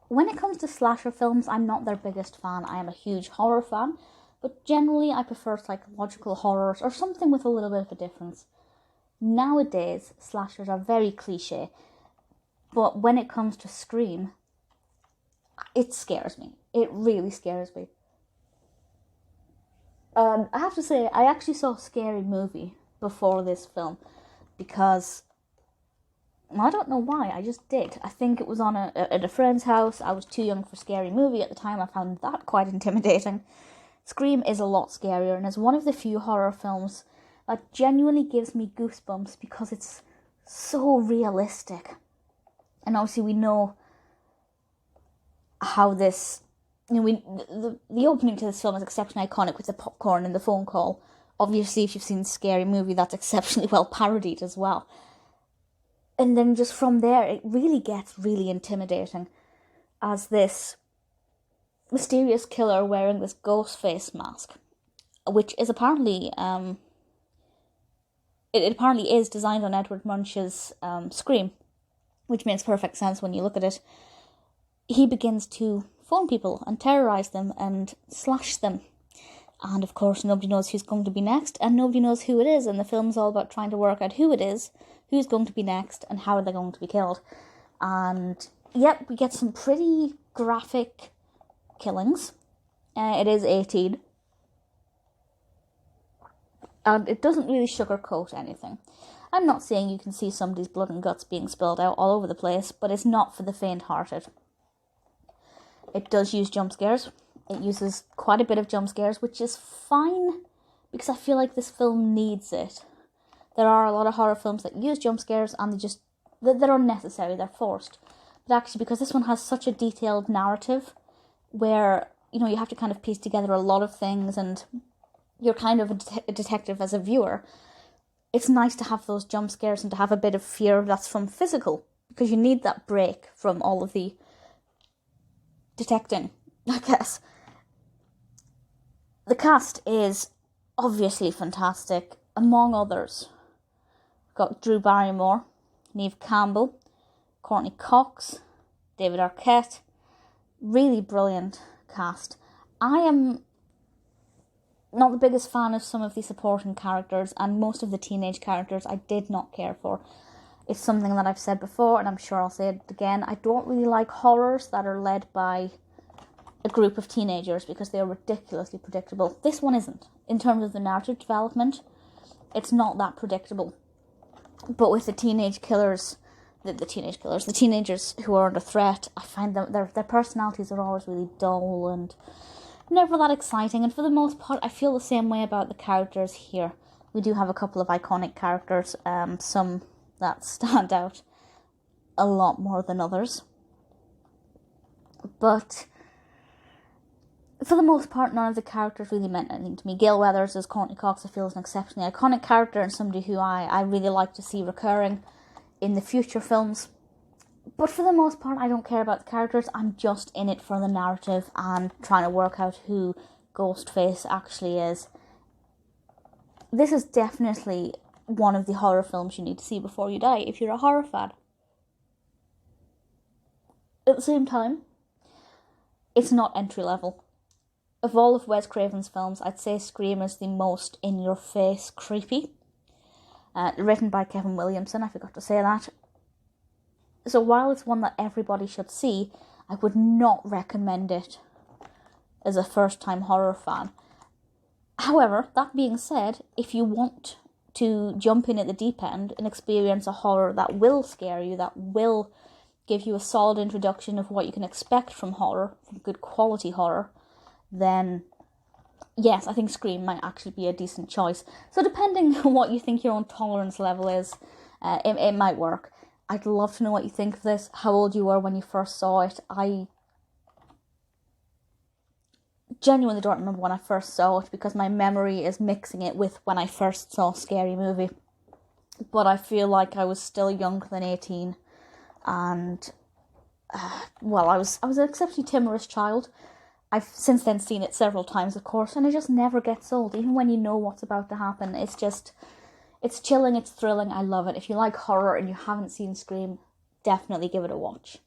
When it comes to slasher films, I'm not their biggest fan. I am a huge horror fan, but generally I prefer psychological horrors or something with a little bit of a difference. Nowadays, slashers are very cliche, but when it comes to Scream, it scares me. It really scares me. I have to say, I actually saw a Scary Movie before this film, because I don't know why, I just did. I think it was on at a friend's house. I was too young for Scary Movie at the time. I found that quite intimidating. Scream is a lot scarier, and is one of the few horror films that genuinely gives me goosebumps because it's so realistic. And obviously we know how this... the opening to this film is exceptionally iconic with the popcorn and the phone call. Obviously, if you've seen Scary Movie, that's exceptionally well parodied as well. And then just from there, it really gets really intimidating as this mysterious killer wearing this ghost face mask, which is apparently, it apparently is designed on Edward Munch's Scream, which makes perfect sense when you look at it. He begins to phone people and terrorise them and slash them. And of course, nobody knows who's going to be next, and nobody knows who it is, and the film's all about trying to work out who it is, who's going to be next, and how they're going to be killed. And yep, we get some pretty graphic killings. It is 18. And it doesn't really sugarcoat anything. I'm not saying you can see somebody's blood and guts being spilled out all over the place, but it's not for the faint-hearted. It does use jump scares. It uses quite a bit of jump scares, which is fine, because I feel like this film needs it. There are a lot of horror films that use jump scares, and they're unnecessary, they're forced. But actually, because this one has such a detailed narrative, where, you have to kind of piece together a lot of things, and you're kind of a detective as a viewer, it's nice to have those jump scares and to have a bit of fear that's from physical, because you need that break from all of the detecting, I guess. The cast is obviously fantastic. Among others, we've got Drew Barrymore, Neve Campbell, Courteney Cox, David Arquette. Really brilliant cast. I am not the biggest fan of some of the supporting characters, and most of the teenage characters I did not care for. It's something that I've said before, and I'm sure I'll say it again. I don't really like horrors that are led by a group of teenagers, because they are ridiculously predictable. This one isn't. In terms of the narrative development, it's not that predictable. But with the teenage killers, the teenagers who are under threat, I find them, their personalities are always really dull and never that exciting. And for the most part, I feel the same way about the characters here. We do have a couple of iconic characters, some that stand out a lot more than others. But for the most part, none of the characters really meant anything to me. Gale Weathers as Courteney Cox, I feel, is an exceptionally iconic character and somebody who I really like to see recurring in the future films. But for the most part, I don't care about the characters. I'm just in it for the narrative and trying to work out who Ghostface actually is. This is definitely one of the horror films you need to see before you die if you're a horror fan. At the same time, it's not entry level. Of all of Wes Craven's films, I'd say Scream is the most in-your-face creepy. Written by Kevin Williamson, I forgot to say that. So while it's one that everybody should see, I would not recommend it as a first-time horror fan. However, that being said, if you want to jump in at the deep end and experience a horror that will scare you, that will give you a solid introduction of what you can expect from horror, from good quality horror, then yes, I think Scream might actually be a decent choice. So depending on what you think your own tolerance level is, it might work. I'd love to know what you think of this, how old you were when you first saw it. I genuinely don't remember when I first saw it, because my memory is mixing it with when I first saw Scary Movie. But I feel like I was still younger than 18, and I was an exceptionally timorous child. I've since then seen it several times, of course, and it just never gets old, even when you know what's about to happen. It's chilling, it's thrilling, I love it. If you like horror and you haven't seen Scream, definitely give it a watch.